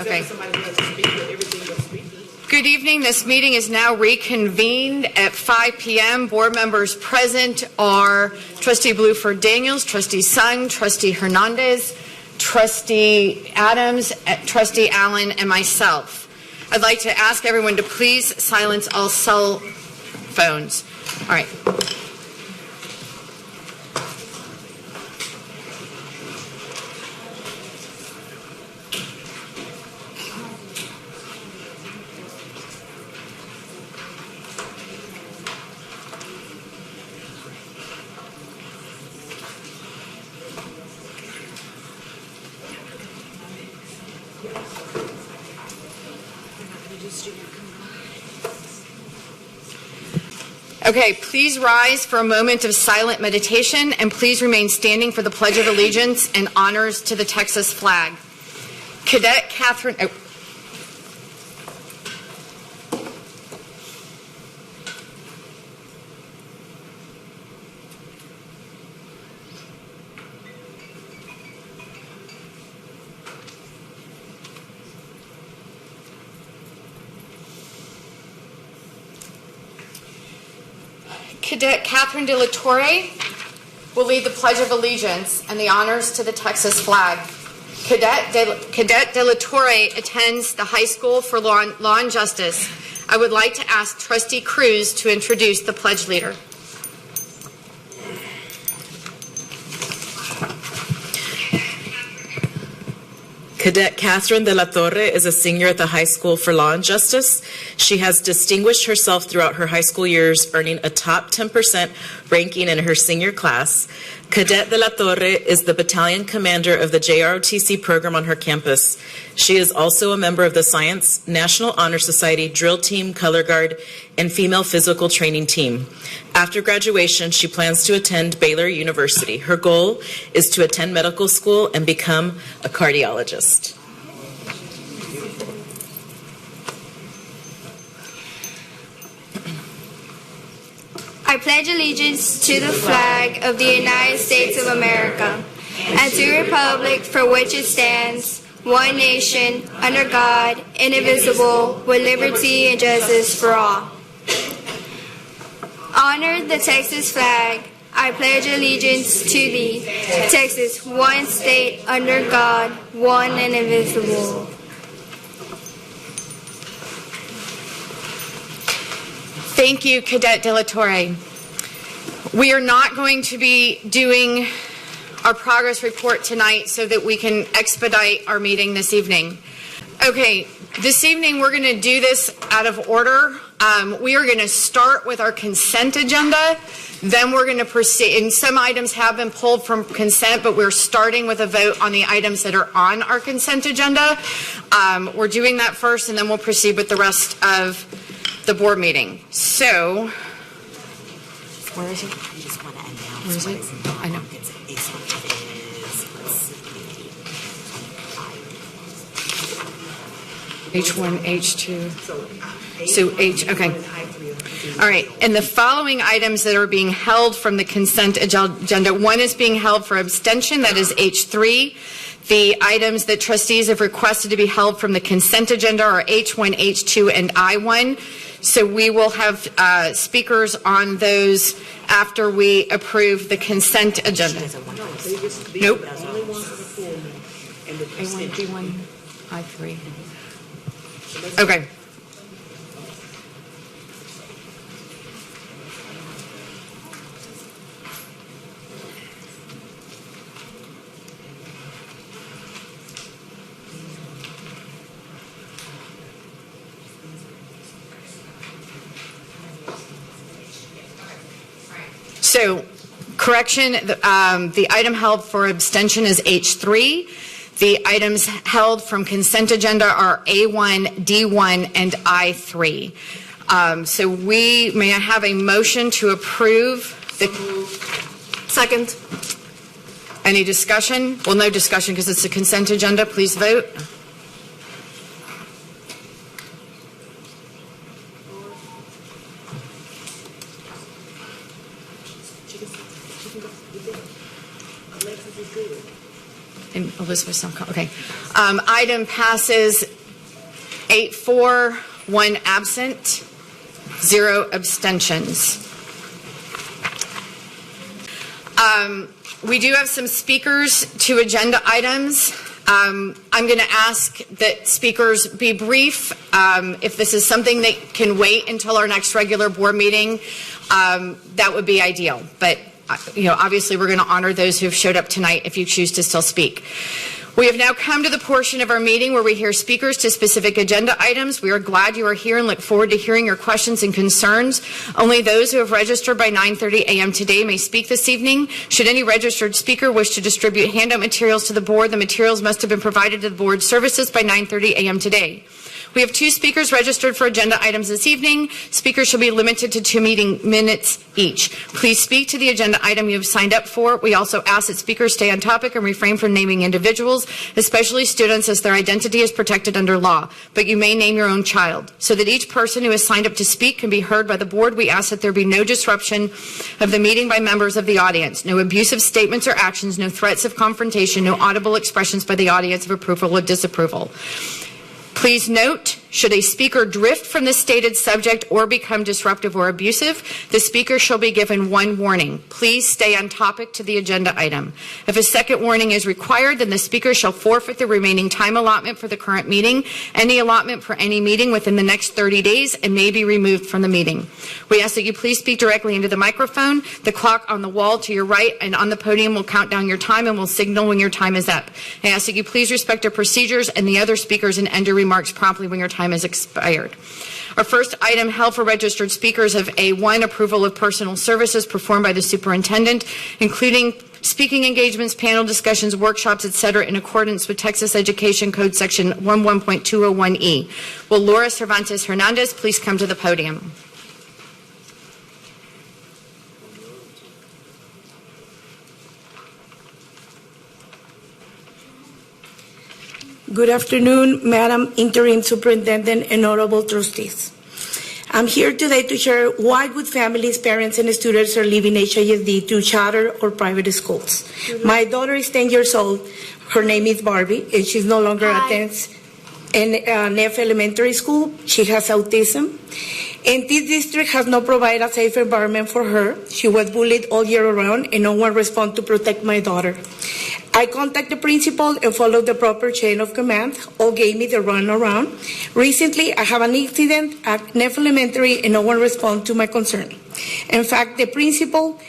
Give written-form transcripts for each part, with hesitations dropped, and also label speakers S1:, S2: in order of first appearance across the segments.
S1: Okay.
S2: Somebody else to speak, but everything was speaking.
S1: Good evening. This meeting is now reconvened at 5 p.m. Board members present are Trustee Bluford Daniels, Trustee Sung, Trustee Hernandez, Trustee Adams, Trustee Allen, and myself. I'd like to ask everyone to please silence all cell phones. All right. Okay, please rise for a moment of silent meditation, and please remain standing for the Pledge of Allegiance and honors to the Texas flag. Cadet Catherine... Cadet Catherine De La Torre will lead the Pledge of Allegiance and the honors to the Texas flag. Cadet De La Torre attends the High School for Law and Justice. I would like to ask Trustee Cruz to introduce the pledge leader.
S3: Cadet Catherine De La Torre is a senior at the High School for Law and Justice. She has distinguished herself throughout her high school years, earning a top 10% ranking in her senior class. Cadet De La Torre is the battalion commander of the JROTC program on her campus. She is also a member of the Science National Honor Society Drill Team, Color Guard, and Female Physical Training Team. After graduation, she plans to attend Baylor University. Her goal is to attend medical school and become a cardiologist.
S4: I pledge allegiance to the flag of the United States of America and to the republic for which it stands, one nation, under God, indivisible, with liberty and justice for all. Honor the Texas flag. I pledge allegiance to thee, Texas, one state, under God, one and indivisible.
S1: Thank you, Cadet De La Torre. We are not going to be doing our progress report tonight so that we can expedite our meeting this evening. Okay, this evening we're going to do this out of order. We are going to start with our consent agenda. Then we're going to proceed, and some items have been pulled from consent, but we're starting with a vote on the items that are on our consent agenda. We're doing that first, and then we'll proceed with the rest of the board meeting. So, where is it?
S5: You just want to announce.
S1: Where is it? I know. H1, H2. So H, okay. All right. And the following items that are being held from the consent agenda, one is being held for abstention, that is H3. The items that trustees have requested to be held from the consent agenda are H1, H2, and I1. So we will have speakers on those after we approve the consent agenda. Nope. A1, B1, I3. Okay. So, correction, the item held for abstention is H3. The items held from consent agenda are A1, D1, and I3. So may I have a motion to approve the...
S4: Second.
S1: Any discussion? Well, no discussion because it's a consent agenda. Please vote. And Elizabeth's not, okay. Item passes 8-4, 1 absent, 0 abstentions. We do have some speakers to agenda items. I'm going to ask that speakers be brief. If this is something that can wait until our next regular board meeting, that would be ideal. But, obviously we're going to honor those who have showed up tonight if you choose to still speak. We have now come to the portion of our meeting where we hear speakers to specific agenda items. We are glad you are here and look forward to hearing your questions and concerns. Only those who have registered by 9:30 a.m. today may speak this evening. Should any registered speaker wish to distribute handout materials to the board, the materials must have been provided to the board services by 9:30 a.m. today. We have 2 speakers registered for agenda items this evening. Speakers shall be limited to 2 meeting minutes each. Please speak to the agenda item you have signed up for. We also ask that speakers stay on topic and refrain from naming individuals, especially students, as their identity is protected under law. But you may name your own child. So that each person who has signed up to speak can be heard by the board, we ask that there be no disruption of the meeting by members of the audience, no abusive statements or actions, no threats of confrontation, no audible expressions by the audience of approval or disapproval. Please note, should a speaker drift from the stated subject or become disruptive or abusive, the speaker shall be given 1 warning. Please stay on topic to the agenda item. If a second warning is required, then the speaker shall forfeit the remaining time allotment for the current meeting, any allotment for any meeting within the next 30 days, and may be removed from the meeting. We ask that you please speak directly into the microphone. The clock on the wall to your right and on the podium will count down your time and will signal when your time is up. I ask that you please respect our procedures and the other speakers and end your remarks promptly when your time is expired. Our first item held for registered speakers of A1, approval of personal services performed by the superintendent, including speaking engagements, panel discussions, workshops, etc., in accordance with Texas Education Code Section 11.201E. Will Laura Cervantes Hernandez please come to the podium?
S5: Good afternoon, Madam Interim Superintendent and Honorable Trustees. I'm here today to share why would families, parents, and students are leaving HISD to charter or private schools. My daughter is 10 years old. Her name is Barbie, and she's no longer attends Neff Elementary School. She has autism. And this district has not provided a safe environment for her. She was bullied all year around, and no one responded to protect my daughter. I contacted the principal and followed the proper chain of command. All gave me the runaround. Recently, I have an incident at Neff Elementary, and no one responded to my concern. In fact, the principal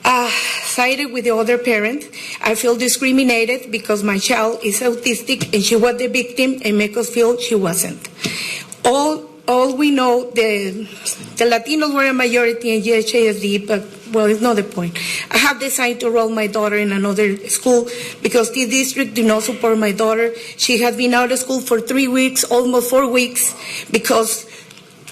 S5: sided with the other parent. I feel discriminated because my child is autistic, and she was the victim, and make us feel she wasn't. All we know, the Latinos were a majority in HISD, but, well, it's not the point. I have decided to enroll my daughter in another school because this district do not support my daughter. She has been out of school for 3 weeks, almost 4 weeks, because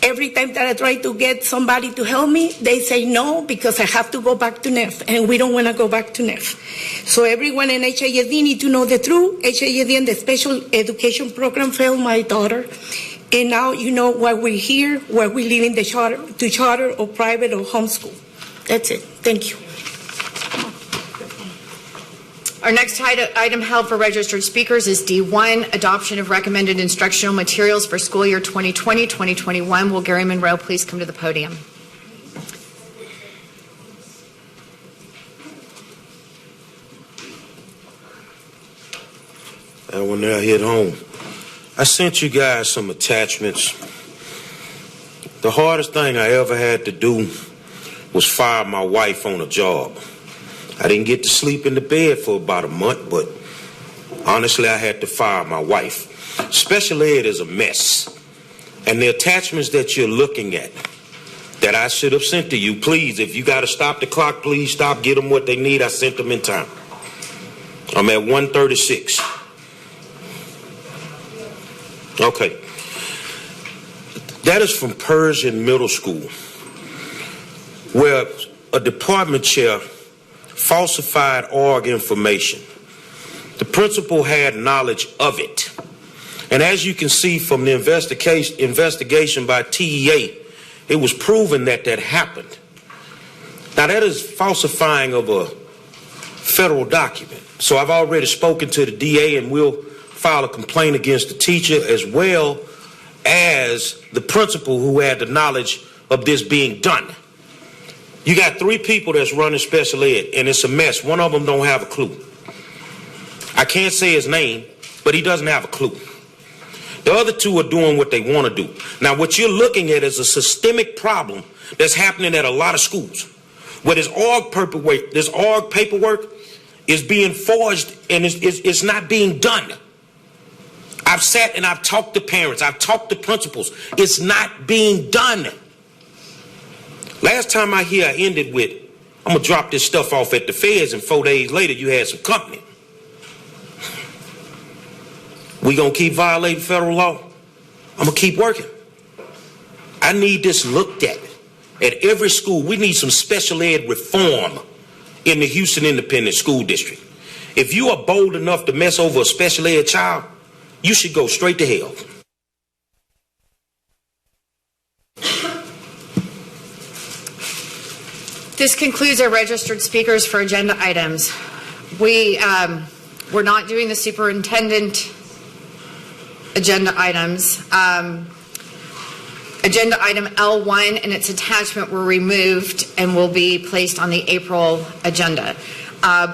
S5: every time that I try to get somebody to help me, they say no because I have to go back to Neff, and we don't want to go back to Neff. So everyone in HISD need to know the truth. HISD and the special education program failed my daughter. And now you know why we're here, why we live in the charter or private or homeschool. That's it. Thank you.
S1: Our next item held for registered speakers is D1, adoption of recommended instructional materials for school year 2020-2021. Will Gary Monroe please come to the podium?
S6: That one there hit home. I sent you guys some attachments. The hardest thing I ever had to do was fire my wife on a job. I didn't get to sleep in the bed for about a month, but honestly, I had to fire my wife. Special ed is a mess. And the attachments that you're looking at that I should have sent to you, please, if you got to stop the clock, please stop, get them what they need. I sent them in time. I'm at 1:36. Okay. That is from Pershing Middle School, where a department chair falsified org information. The principal had knowledge of it. And as you can see from the investigation by TEA, it was proven that happened. Now that is falsifying of a federal document. So I've already spoken to the DA, and we'll file a complaint against the teacher as well as the principal who had the knowledge of this being done. You got 3 people that's running special ed, and it's a mess. One of them don't have a clue. I can't say his name, but he doesn't have a clue. The other 2 are doing what they want to do. Now, what you're looking at is a systemic problem that's happening at a lot of schools, where this org paperwork is being forged and it's not being done. I've sat and I've talked to parents. I've talked to principals. It's not being done. Last time I ended with, I'm going to drop this stuff off at the feds, and 4 days later you had some company. We going to keep violating federal law? I'm going to keep working. I need this looked at every school. We need some special ed reform in the Houston Independent School District. If you are bold enough to mess over a special ed child, you should go straight to hell.
S1: This concludes our registered speakers for agenda items. We're not doing the superintendent agenda items. Agenda item L1 and its attachment were removed and will be placed on the April agenda.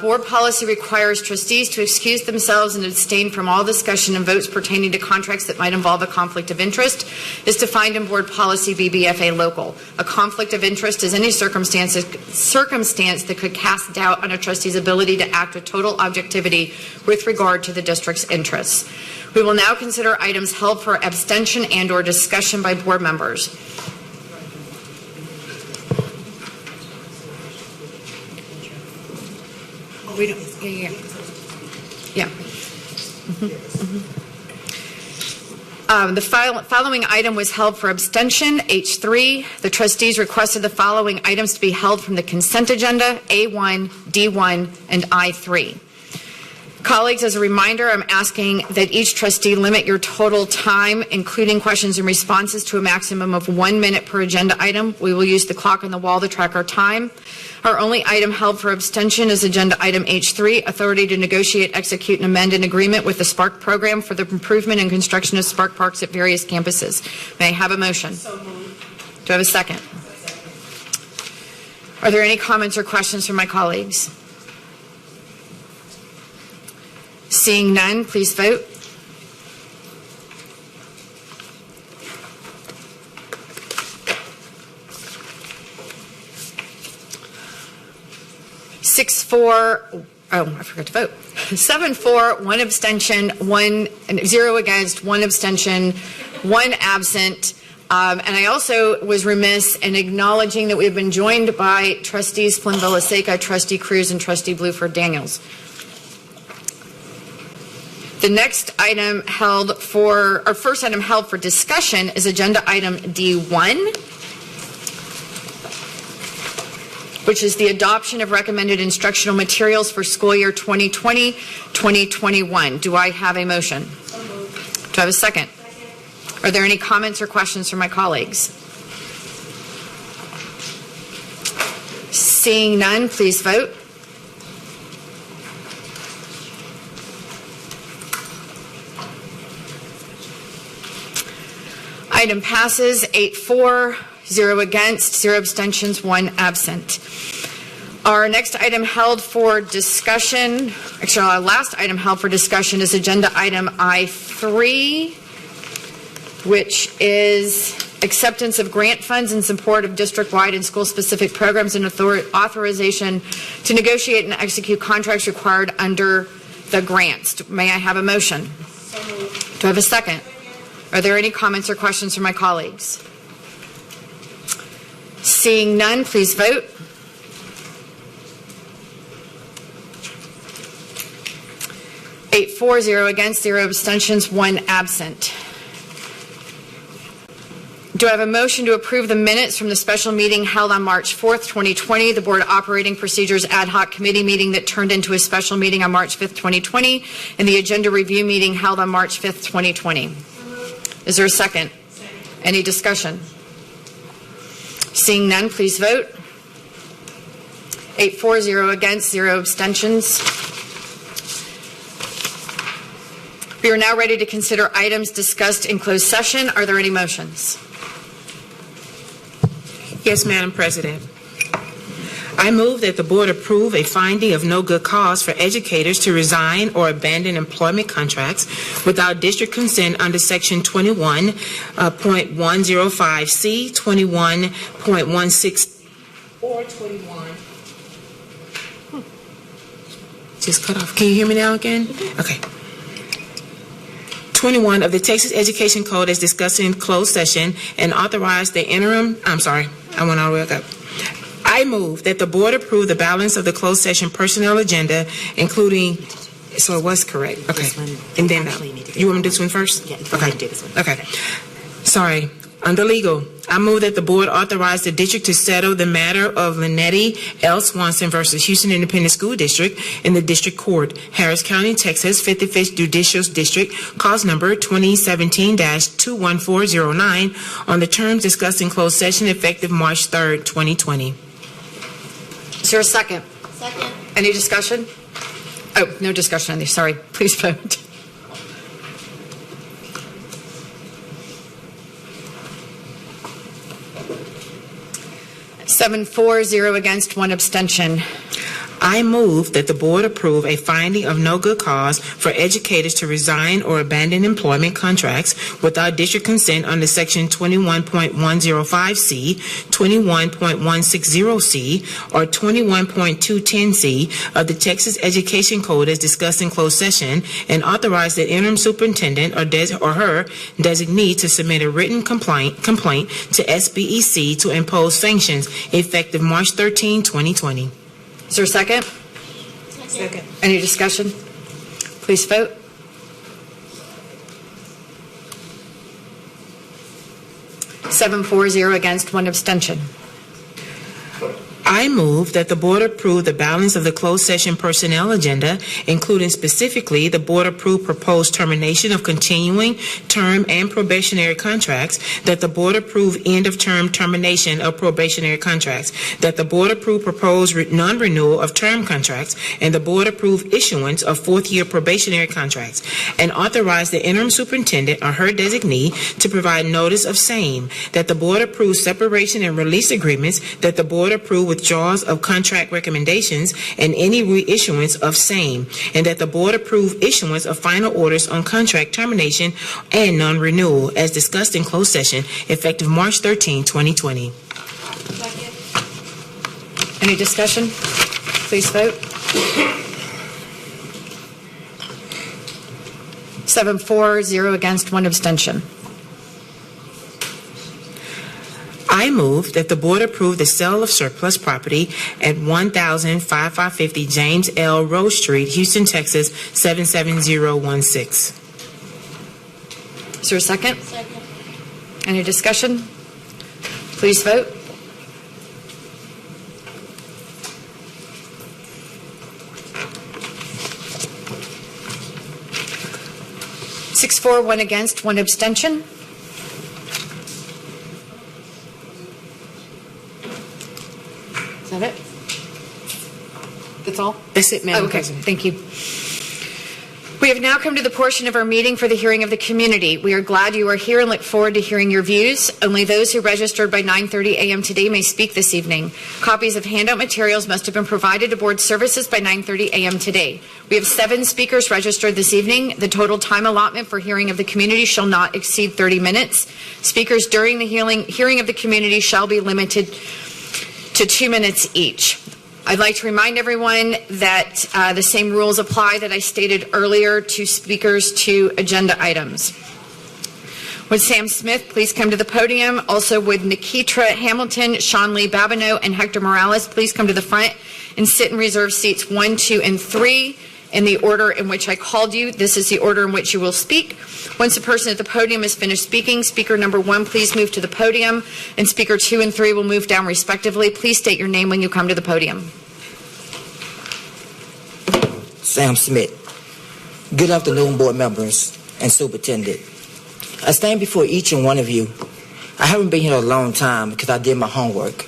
S1: Board policy requires trustees to excuse themselves and abstain from all discussion and votes pertaining to contracts that might involve a conflict of interest is defined in board policy BBFA local. A conflict of interest is any circumstance that could cast doubt on a trustee's ability to act with total objectivity with regard to the district's interests. We will now consider items held for abstention and or discussion by board members. We don't, yeah. The following item was held for abstention, H3. The trustees requested the following items to be held from the consent agenda, A1, D1, and I3. Colleagues, as a reminder, I'm asking that each trustee limit your total time, including questions and responses, to a maximum of 1 minute per agenda item. We will use the clock on the wall to track our time. Our only item held for abstention is agenda item H3, authority to negotiate, execute, and amend an agreement with the Spark program for the improvement and construction of Spark parks at various campuses. May I have a motion? So moved. Do I have a second? Are there any comments or questions from my colleagues? Seeing none, please vote. I forgot to vote. 7-4, 1 abstention, 0 against, 1 abstention, 1 absent. And I also was remiss in acknowledging that we've been joined by trustees Flynn Villaseca, trustee Cruz, and trustee Bluford Daniels. The next item first item held for discussion is agenda item D1, which is the adoption of recommended instructional materials for school year 2020-2021. Do I have a motion? Do I have a second? Are there any comments or questions from my colleagues? Seeing none, please vote. Item passes 8-4, 0 against, 0 abstentions, 1 absent. Our next item held for discussion, actually our last item held for discussion is agenda item I3, which is acceptance of grant funds in support of district-wide and school-specific programs and authorization to negotiate and execute contracts required under the grants. May I have a motion? So moved. Do I have a second? Are there any comments or questions from my colleagues? Seeing none, please vote. Eight, 4, 0 against, 0 abstentions, 1 absent. Do I have a motion to approve the minutes from the special meeting held on March 4th, 2020, the Board Operating Procedures Ad Hoc Committee meeting that turned into a special meeting on March 5th, 2020, and the Agenda Review meeting held on March 5th, 2020? Is there a second? Any discussion? Seeing none, please vote. 8 for, 0 against, 0 abstentions. We are now ready to consider items discussed in closed session. Are there any motions?
S2: Yes, Madam President. I move that the board approve a finding of no good cause for educators to resign or abandon employment contracts without district consent under Section 21.105C, 21.16, or 21. Just cut off. Can you hear me now again? Okay. 21 of the Texas Education Code as discussed in closed session and authorize the interim, I went all the way up. I move that the board approve the balance of the closed session personnel agenda, including, so it was correct. Okay. And then, you want me to do this one first?
S7: Yeah,
S2: okay.
S7: do this one.
S2: Okay. Sorry. Under legal, I move that the board authorize the district to settle the matter of Linetti L. Swanson versus Houston Independent School District in the district court, Harris County, Texas, 55th Judicial District, cause number 2017-21409, on the terms discussed in closed session effective March 3rd, 2020.
S1: Is there a second?
S4: Second.
S1: Any discussion? Oh, no discussion on this. Sorry. Please vote. Seven for, 0 against, 1 abstention.
S2: I move that the board approve a finding of no good cause for educators to resign or abandon employment contracts without district consent under Section 21.105C, 21.160C, or 21.210C of the Texas Education Code as discussed in closed session, and authorize the interim superintendent or her designee to submit a written complaint to SBEC to impose sanctions effective March 13, 2020.
S1: Is there a second?
S7: Second.
S1: Any discussion? Please vote. Seven for, 0 against, 1 abstention.
S2: I move that the board approve the balance of the closed session personnel agenda, including specifically the board approve proposed termination of continuing term and probationary contracts, that the board approve end of term termination of probationary contracts, that the board approve proposed non-renewal of term contracts, and the board approve issuance of fourth-year probationary contracts, and authorize the interim superintendent or her designee to provide notice of same, that the board approve separation and release agreements, that the board approve withdrawals of contract recommendations and any reissuance of same, and that the board approve issuance of final orders on contract termination and non-renewal as discussed in closed session effective March 13, 2020.
S1: Any discussion? Please vote. 7 for, 0 against, 1 abstention.
S2: I move that the board approve the sale of surplus property at 1,5550 James L. Rose Street, Houston, Texas, 77016.
S1: Is there a second?
S4: Second.
S1: Any discussion? Please vote. Six for, 1 against, 1 abstention. Is that it? That's all?
S2: That's it, Madam
S1: Okay,
S2: President.
S1: thank you. We have now come to the portion of our meeting for the hearing of the community. We are glad you are here and look forward to hearing your views. Only those who registered by 9:30 a.m. today may speak this evening. Copies of handout materials must have been provided to board services by 9:30 a.m. today. We have 7 speakers registered this evening. The total time allotment for hearing of the community shall not exceed 30 minutes. Speakers during the hearing of the community shall be limited to 2 minutes each. I'd like to remind everyone that the same rules apply that I stated earlier to speakers to agenda items. Would Sam Smith please come to the podium? Also, would Nikitra Hamilton, Sean Lee Babineau, and Hector Morales please come to the front and sit in reserved seats 1, 2, and 3 in the order in which I called you. This is the order in which you will speak. Once the person at the podium has finished speaking, speaker number 1, please move to the podium, and speaker 2 and 3 will move down respectively. Please state your name when you come to the podium.
S7: Sam Smith. Good afternoon, board members and superintendent. I stand before each and one of you. I haven't been here a long time because I did my homework.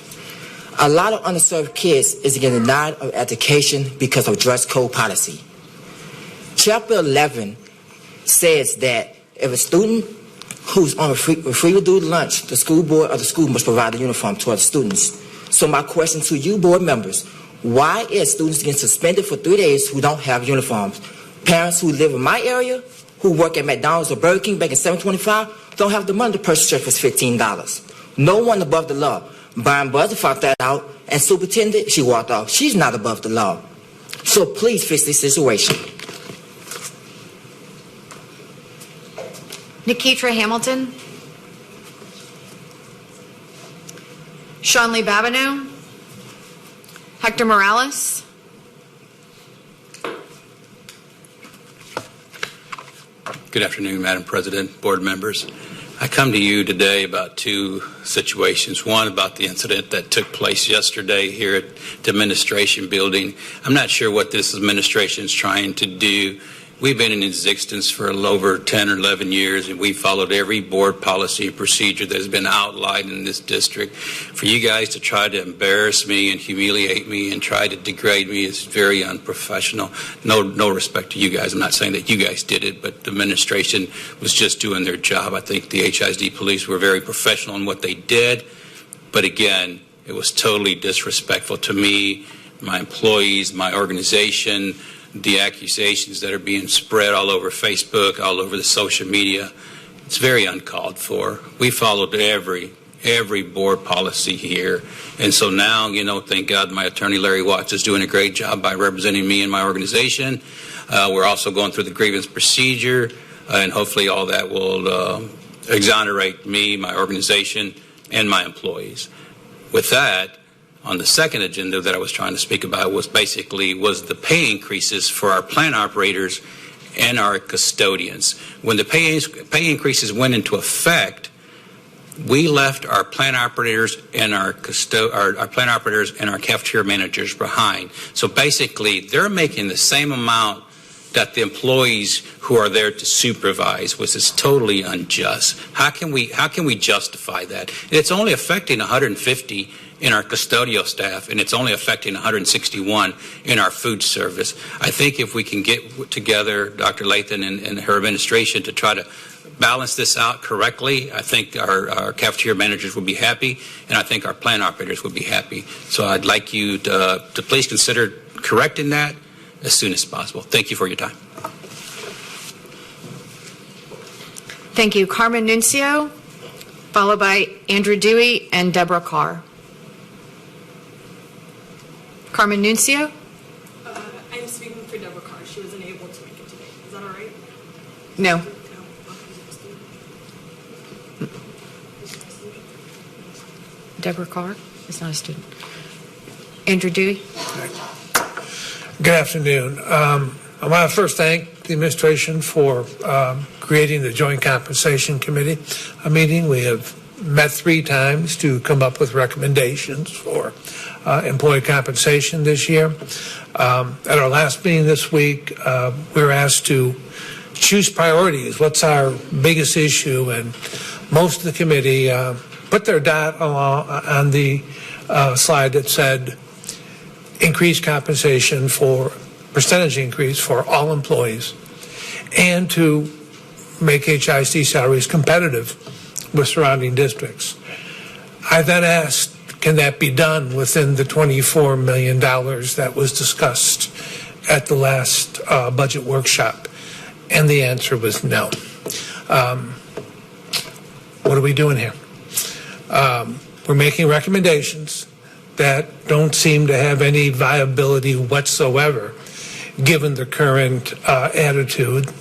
S7: A lot of underserved kids is getting denied of education because of dress code policy. Chapter 11 says that if a student who's on a free reduced lunch, the school board or the school must provide a uniform to other students. So my question to you board members, why is students getting suspended for 3 days who don't have uniforms? Parents who live in my area, who work at McDonald's or Burger King back in $7.25, don't have the money to purchase shirt for $15. No one above the law. Brian Buzzer found that out, and superintendent, she walked off. She's not above the law. So please fix this situation.
S1: Nikitra Hamilton. Sean Lee Babineau. Hector Morales.
S8: Good afternoon, Madam President, board members. I come to you today about two situations. One about the incident that took place yesterday here at the administration building. I'm not sure what this administration is trying to do. We've been in existence for over 10 or 11 years, and we've followed every board policy and procedure that has been outlined in this district. For you guys to try to embarrass me and humiliate me and try to degrade me is very unprofessional. No respect to you guys. I'm not saying that you guys did it, but the administration was just doing their job. I think the HISD police were very professional in what they did, but again, it was totally disrespectful to me, my employees, my organization. The accusations that are being spread all over Facebook, all over the social media, it's very uncalled for. We followed every board policy here. And so now, thank God my attorney Larry Watts is doing a great job by representing me and my organization. We're also going through the grievance procedure, and hopefully all that will exonerate me, my organization, and my employees. With that, on the second agenda that I was trying to speak about was the pay increases for our plant operators and our custodians. When the pay increases went into effect, we left our plant operators and our plant operators and our cafeteria managers behind. So basically, they're making the same amount that the employees who are there to supervise, which is totally unjust. How can we justify that? It's only affecting 150 in our custodial staff, and it's only affecting 161 in our food service. I think if we can get together, Dr. Lathan and her administration, to try to balance this out correctly, I think our cafeteria managers will be happy, and I think our plant operators will be happy. So I'd like you to please consider correcting that as soon as possible. Thank you for your time.
S1: Thank you. Carmen Nuncio, followed by Andrew Dewey and Deborah Carr. Carmen Nuncio?
S9: I'm speaking for Deborah Carr. She wasn't able to make it today. Is that all right?
S1: No. Deborah Carr is not a student. Andrew Dewey?
S10: Good afternoon. I want to first thank the administration for creating the Joint Compensation Committee meeting. We have met 3 times to come up with recommendations for employee compensation this year. At our last meeting this week, we were asked to choose priorities. What's our biggest issue? And most of the committee put their dot on the slide that said increased compensation percentage increase for all employees, and to make HISD salaries competitive with surrounding districts. I then asked, can that be done within the $24 million that was discussed at the last budget workshop? And the answer was no. What are we doing here? We're making recommendations that don't seem to have any viability whatsoever, given the current attitude,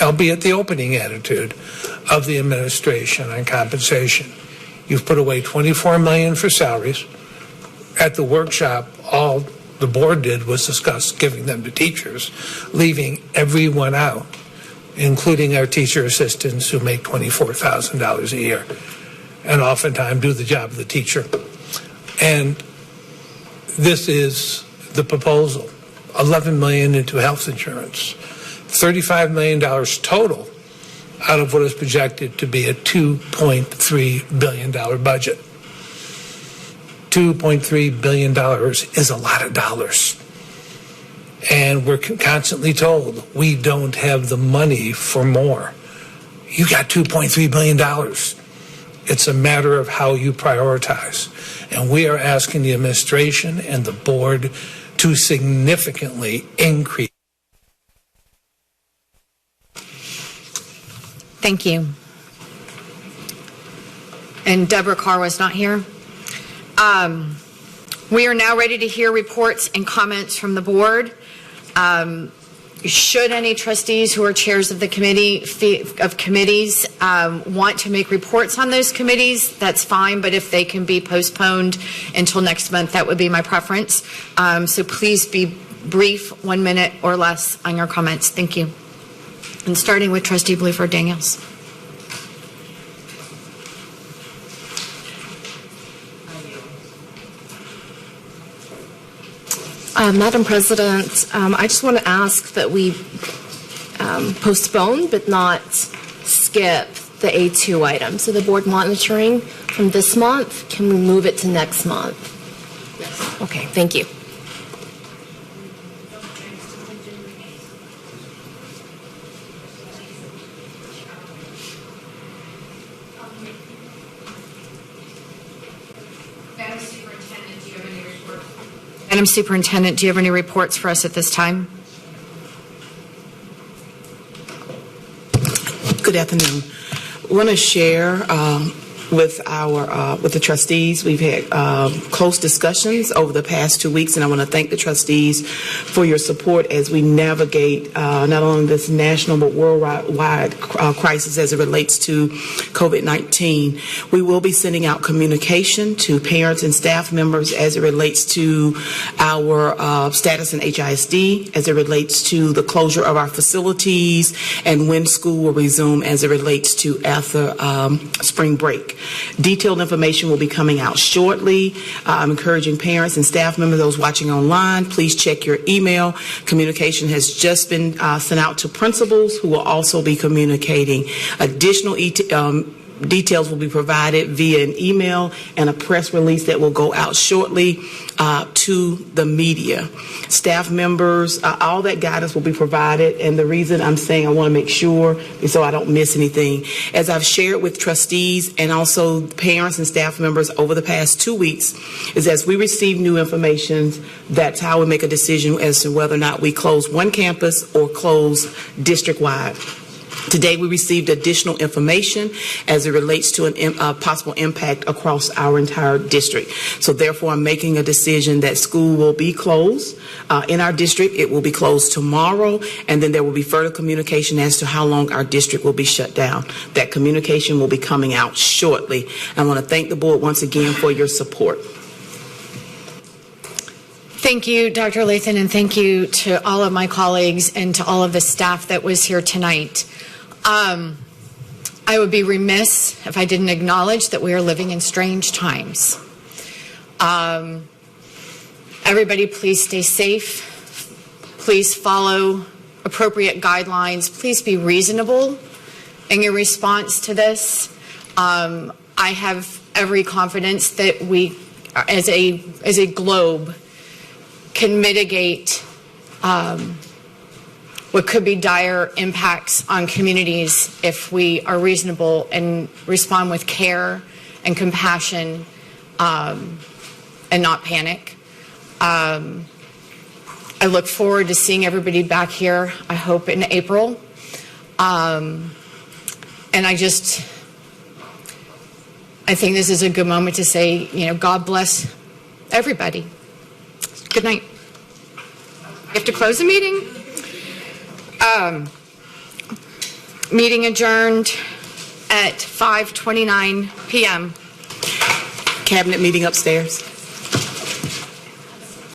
S10: albeit the opening attitude, of the administration on compensation. You've put away $24 million for salaries. At the workshop, all the board did was discuss giving them to teachers, leaving everyone out, including our teacher assistants who make $24,000 a year and oftentimes do the job of the teacher. And this is the proposal. $11 million into health insurance, $35 million total out of what is projected to be a $2.3 billion budget. $2.3 billion is a lot of dollars. And we're constantly told we don't have the money for more. You got $2.3 billion. It's a matter of how you prioritize. And we are asking the administration and the board to significantly increase.
S1: Thank you. And Deborah Carr was not here. We are now ready to hear reports and comments from the board. Should any trustees who are chairs of the committees want to make reports on those committees, that's fine, but if they can be postponed until next month, that would be my preference. So please be brief, 1 minute or less on your comments. Thank you. And starting with Trustee Bluford Daniels.
S11: Madam President, I just want to ask that we postpone but not skip the A2 item. So the board monitoring from this month, can we move it to next month? Yes. Okay, thank you.
S1: Madam Superintendent, do you have any reports for us at this time?
S2: Good afternoon. I want to share with the trustees. We've had close discussions over the past 2 weeks, and I want to thank the trustees for your support as we navigate not only this national but worldwide crisis as it relates to COVID-19. We will be sending out communication to parents and staff members as it relates to our status in HISD, as it relates to the closure of our facilities, and when school will resume as it relates to after spring break. Detailed information will be coming out shortly. I'm encouraging parents and staff members, those watching online, please check your email. Communication has just been sent out to principals, who will also be communicating. Additional details will be provided via an email and a press release that will go out shortly to the media. Staff members, all that guidance will be provided, and the reason I'm saying I want to make sure so I don't miss anything, as I've shared with trustees and also parents and staff members over the past 2 weeks, is as we receive new information, that's how we make a decision as to whether or not we close one campus or close district-wide. Today, we received additional information as it relates to a possible impact across our entire district. So therefore, I'm making a decision that school will be closed in our district. It will be closed tomorrow, and then there will be further communication as to how long our district will be shut down. That communication will be coming out shortly. I want to thank the board once again for your support.
S1: Thank you, Dr. Lathan, and thank you to all of my colleagues and to all of the staff that was here tonight. I would be remiss if I didn't acknowledge that we are living in strange times. Everybody, please stay safe. Please follow appropriate guidelines. Please be reasonable in your response to this. I have every confidence that we, as a globe, can mitigate what could be dire impacts on communities if we are reasonable and respond with care and compassion and not panic. I look forward to seeing everybody back here, I hope in April. And I think this is a good moment to say, God bless everybody. Good night. We have to close the meeting. Meeting adjourned at 5:29 p.m.
S2: Cabinet meeting upstairs.